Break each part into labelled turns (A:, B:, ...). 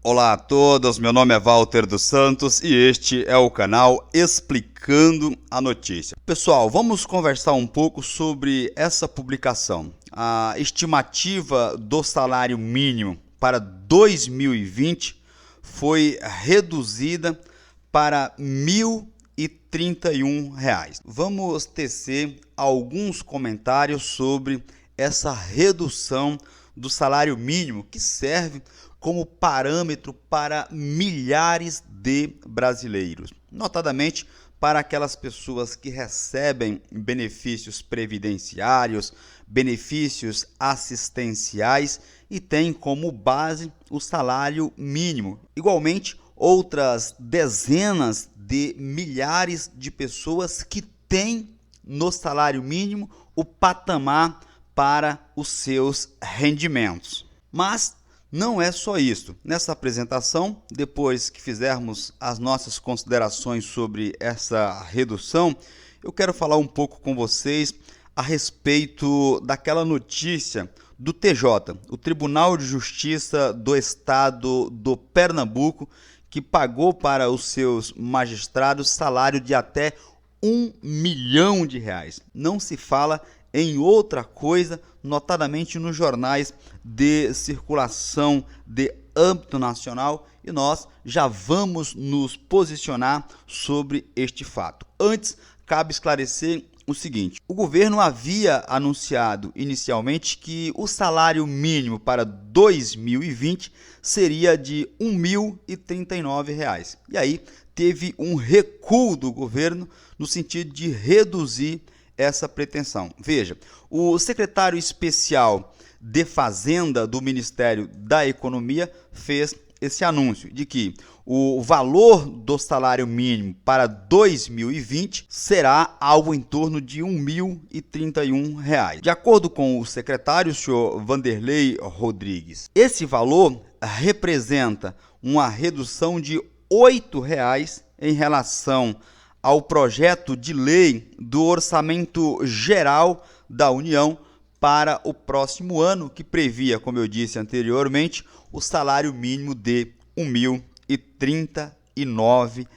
A: Olá a todos, meu nome é Walter dos Santos e este é o canal Explicando a Notícia. Pessoal, vamos conversar um pouco sobre essa publicação. A estimativa do salário mínimo para 2020 foi reduzida para R$ 1.031. Vamos tecer alguns comentários sobre essa redução do salário mínimo que serve como parâmetro para milhares de brasileiros, notadamente para aquelas pessoas que recebem benefícios previdenciários, benefícios assistenciais e têm como base o salário mínimo. Igualmente, outras dezenas de milhares de pessoas que têm no salário mínimo o patamar para os seus rendimentos. Mas não é só isso. Nessa apresentação, depois que fizermos as nossas considerações sobre essa redução, eu quero falar um pouco com vocês a respeito daquela notícia do TJ, o Tribunal de Justiça do Estado do Pernambuco, que pagou para os seus magistrados salário de até R$ 1 milhão. Não se fala em outra coisa, notadamente nos jornais de circulação de âmbito nacional, e nós já vamos nos posicionar sobre este fato. Antes, cabe esclarecer o seguinte: o governo havia anunciado inicialmente que o salário mínimo para 2020 seria de R$ 1.039. E aí teve um recuo do governo no sentido de reduzir essa pretensão. Veja, o secretário especial de Fazenda do Ministério da Economia fez esse anúncio de que o valor do salário mínimo para 2020 será algo em torno de R$ 1.031. De acordo com o secretário, o senhor Vanderlei Rodrigues, esse valor representa uma redução de R$ 8 em relação ao projeto de lei do Orçamento Geral da União para o próximo ano, que previa, como eu disse anteriormente, o salário mínimo de R$ 1.039.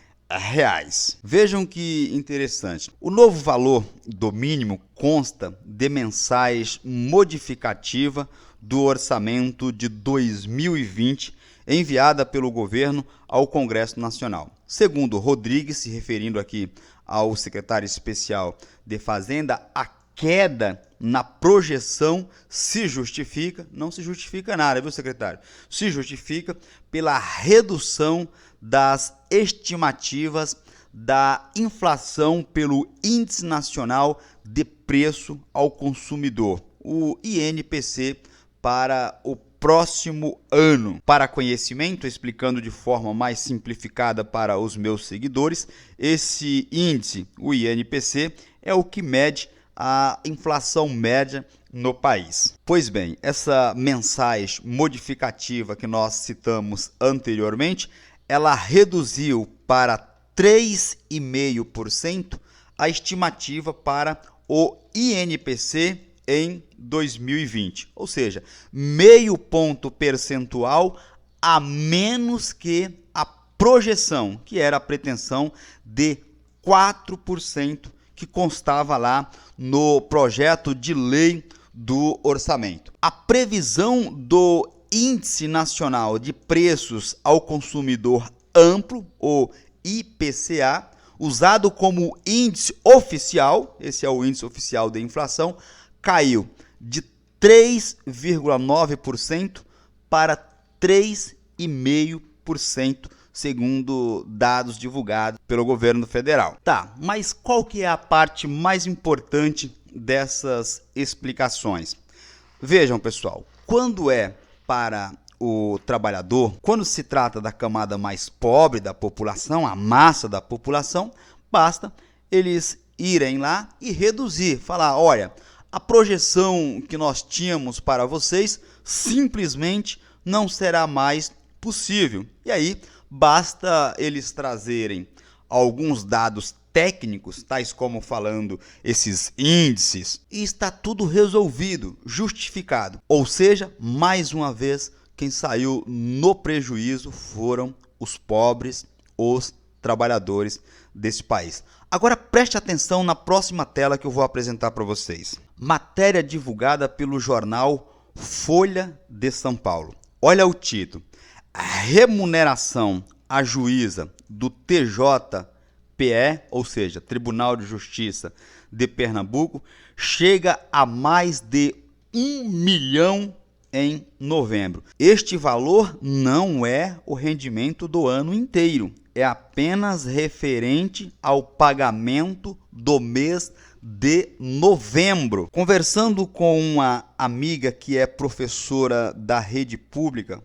A: Vejam que interessante. O novo valor do mínimo consta de mensais modificativa do orçamento de 2020, enviada pelo governo ao Congresso Nacional. Segundo Rodrigues, se referindo aqui ao secretário especial de Fazenda, a queda na projeção se justifica, não se justifica nada, viu, secretário? Se justifica pela redução das estimativas da inflação pelo Índice Nacional de Preço ao Consumidor, o INPC, para o próximo ano. Para conhecimento, explicando de forma mais simplificada para os meus seguidores, esse índice, o INPC, é o que mede a inflação média no país. Pois bem, essa mensais modificativa que nós citamos anteriormente, ela reduziu para 3,5% a estimativa para o INPC em 2020, ou seja, meio ponto percentual a menos que a projeção, que era a pretensão de 4%, que constava lá no projeto de lei do orçamento. A previsão do Índice Nacional de Preços ao Consumidor Amplo, o IPCA, usado como índice oficial, esse é o índice oficial de inflação, caiu de 3,9% para 3,5%, segundo dados divulgados pelo governo federal. Tá, mas qual que é a parte mais importante dessas explicações? Vejam, pessoal, quando é para o trabalhador, quando se trata da camada mais pobre da população, a massa da população, basta eles irem lá e reduzir, falar, olha, a projeção que nós tínhamos para vocês simplesmente não será mais possível. E aí, basta eles trazerem alguns dados técnicos, tais como falando esses índices, e está tudo resolvido, justificado. Ou seja, mais uma vez, quem saiu no prejuízo foram os pobres, os trabalhadores desse país. Agora preste atenção na próxima tela que eu vou apresentar para vocês. Matéria divulgada pelo jornal Folha de São Paulo. Olha o título. A remuneração à juíza do TJPE, ou seja, Tribunal de Justiça de Pernambuco, chega a mais de 1 milhão em novembro. Este valor não é o rendimento do ano inteiro, é apenas referente ao pagamento do mês de novembro. Conversando com uma amiga que é professora da rede pública,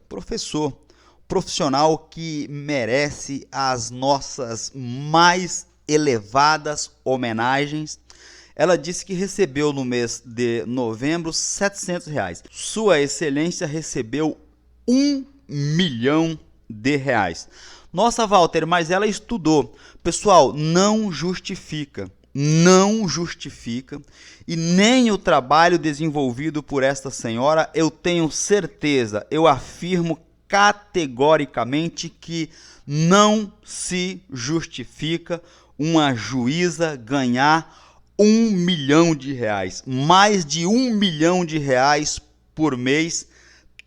A: profissional que merece as nossas mais elevadas homenagens, ela disse que recebeu no mês de novembro R$700. Sua Excelência recebeu R$1 milhão. Nossa, Walter, mas ela estudou. Pessoal, não justifica e nem o trabalho desenvolvido por esta senhora, eu tenho certeza, eu afirmo categoricamente que não se justifica uma juíza ganhar R$1 milhão, mais de R$1 milhão por mês,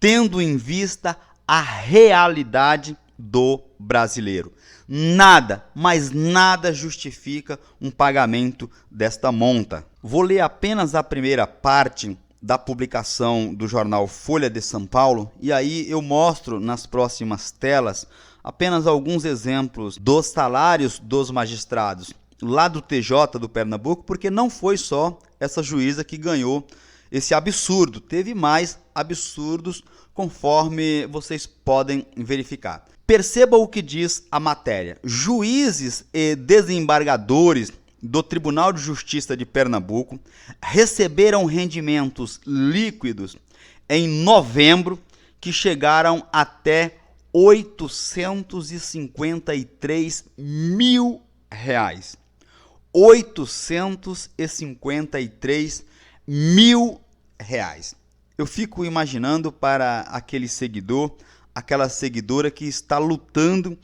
A: tendo em vista a realidade do brasileiro. Nada, mas nada justifica um pagamento desta monta. Vou ler apenas a primeira parte da publicação do jornal Folha de São Paulo e aí eu mostro nas próximas telas apenas alguns exemplos dos salários dos magistrados lá do TJ do Pernambuco, porque não foi só essa juíza que ganhou esse absurdo, teve mais absurdos conforme vocês podem verificar. Perceba o que diz a matéria. Juízes e desembargadores do Tribunal de Justiça de Pernambuco receberam rendimentos líquidos em novembro que chegaram até R$853 mil. R$853 mil. Eu fico imaginando para aquele seguidor, aquela seguidora que está lutando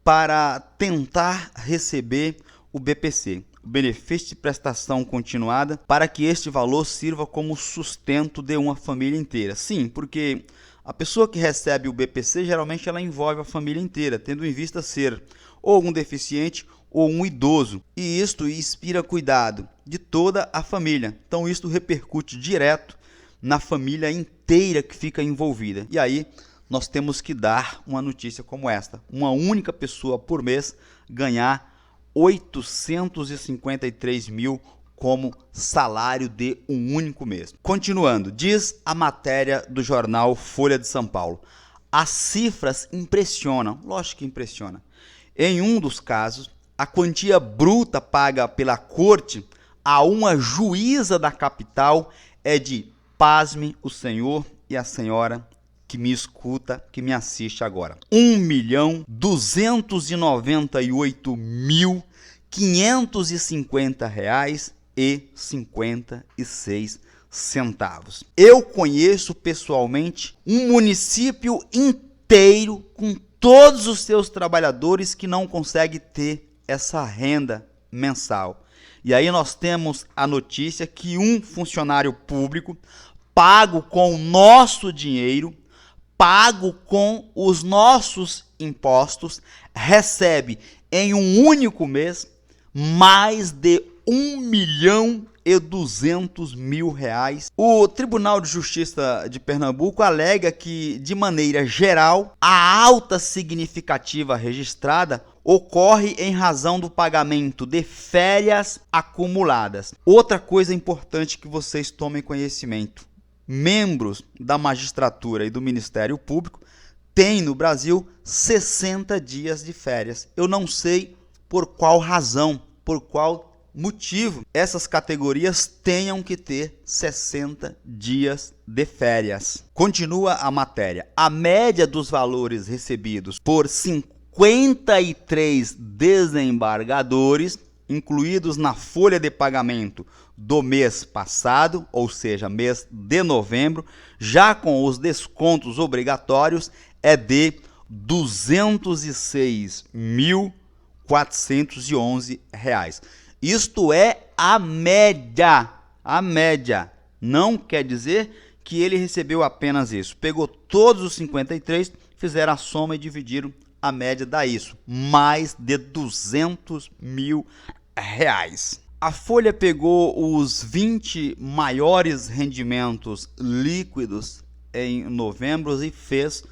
A: para tentar receber o BPC, o benefício de prestação continuada, para que este valor sirva como sustento de uma família inteira. Sim, porque a pessoa que recebe o BPC, geralmente ela envolve a família inteira, tendo em vista ser ou um deficiente ou um idoso. E isto inspira cuidado de toda a família. Então isto repercute direto na família inteira que fica envolvida. E aí nós temos que dar uma notícia como esta. Uma única pessoa por mês ganhar 853 mil como salário de um único mês. Continuando, diz a matéria do jornal Folha de São Paulo. As cifras impressionam, lógico que impressiona. Em um dos casos, a quantia bruta paga pela corte a uma juíza da capital é de, pasme o senhor e a senhora que me escuta, que me assiste agora, R$1.298.550,56. Eu conheço pessoalmente um município inteiro com todos os seus trabalhadores que não consegue ter essa renda mensal. E aí nós temos a notícia que um funcionário público pago com o nosso dinheiro, pago com os nossos impostos, recebe em um único mês mais de R$1.200.000. O Tribunal de Justiça de Pernambuco alega que, de maneira geral, a alta significativa registrada ocorre em razão do pagamento de férias acumuladas. Outra coisa importante que vocês tomem conhecimento: membros da magistratura e do Ministério Público têm no Brasil 60 dias de férias. Eu não sei por qual razão, por qual motivo essas categorias tenham que ter 60 dias de férias. Continua a matéria. A média dos valores recebidos por 53 desembargadores incluídos na folha de pagamento do mês passado, ou seja, mês de novembro, já com os descontos obrigatórios, é de R$ 206.411. Isto é a média. A média. Não quer dizer que ele recebeu apenas isso. Pegou todos os 53, fizeram a soma e dividiram. A média dá isso, mais de R$ 200.000. A Folha pegou os 20 maiores rendimentos líquidos em novembro e fez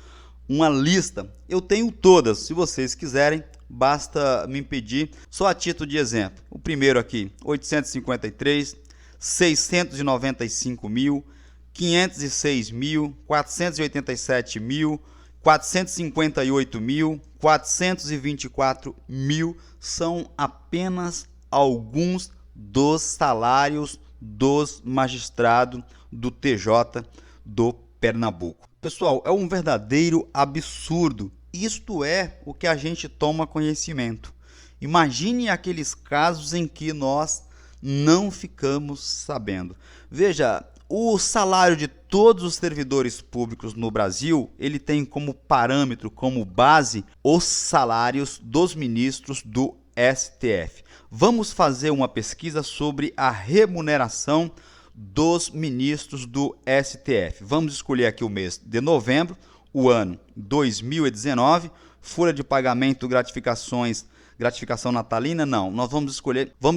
A: uma lista. Eu tenho todas, se vocês quiserem, basta me pedir, só a título de exemplo. O primeiro aqui, 853, 695 mil, 506 mil, 487 mil, 458 mil, 424 mil são apenas alguns dos salários dos magistrados do TJ do Pernambuco. Pessoal, é um verdadeiro absurdo. Isto é o que a gente toma conhecimento. Imagine aqueles casos em que nós não ficamos sabendo. Veja, o salário de todos os servidores públicos no Brasil, ele tem como parâmetro, como base, os salários dos ministros do STF. Vamos fazer uma pesquisa sobre a remuneração dos ministros do STF. Vamos escolher aqui o mês de novembro, o ano 2019, folha de pagamento, gratificação natalina, não. Nós vamos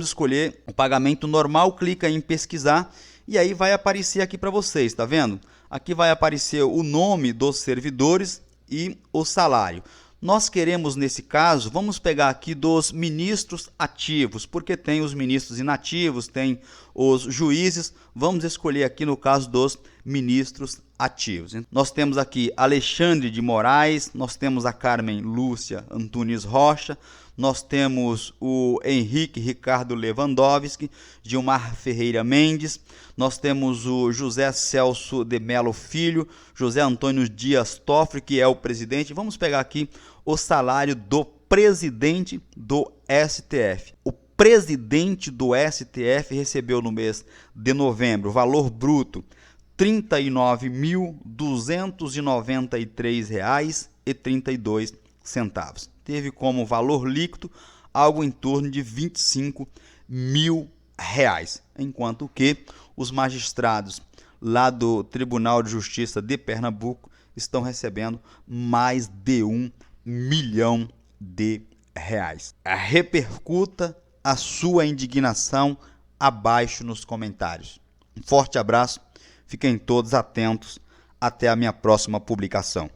A: escolher o pagamento normal, clica em pesquisar e aí vai aparecer aqui para vocês, tá vendo? Aqui vai aparecer o nome dos servidores e o salário. Nós queremos, nesse caso, vamos pegar aqui dos ministros ativos, porque tem os ministros inativos, tem os juízes, vamos escolher aqui no caso dos ministros ativos. Nós temos aqui Alexandre de Moraes, nós temos a Carmen Lúcia Antunes Rocha, nós temos o Henrique Ricardo Lewandowski, Gilmar Ferreira Mendes, nós temos o José Celso de Melo Filho, José Antônio Dias Toffoli, que é o presidente. Vamos pegar aqui o salário do presidente do STF. O presidente do STF recebeu no mês de novembro, valor bruto, R$ 39.293,32. Teve como valor líquido algo em torno de R$ 25.000, enquanto que os magistrados lá do Tribunal de Justiça de Pernambuco estão recebendo mais de R$ 1 milhão. Repercuta a sua indignação abaixo nos comentários. Um forte abraço, fiquem todos atentos, até a minha próxima publicação.